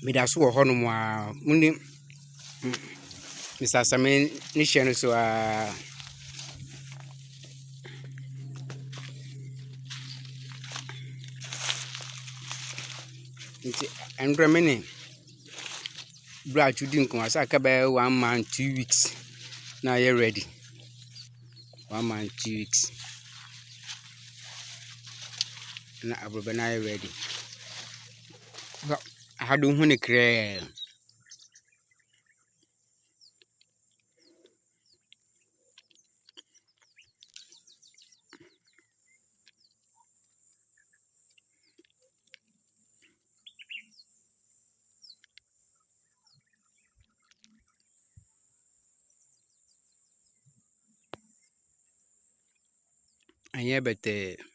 meda so wɔ hɔnom a muni mesasame ne hyɛ no so a nti ɛndrɛ me ne bra atwudi nkɔmɔ sɛ aka bɛyɛ 1 month 2 weeks na yɛ ready 1 month 2 weeks na abrɔbɛ na yɛ ready aha do hu ne krɛɛ anyɛ bɛtɛɛ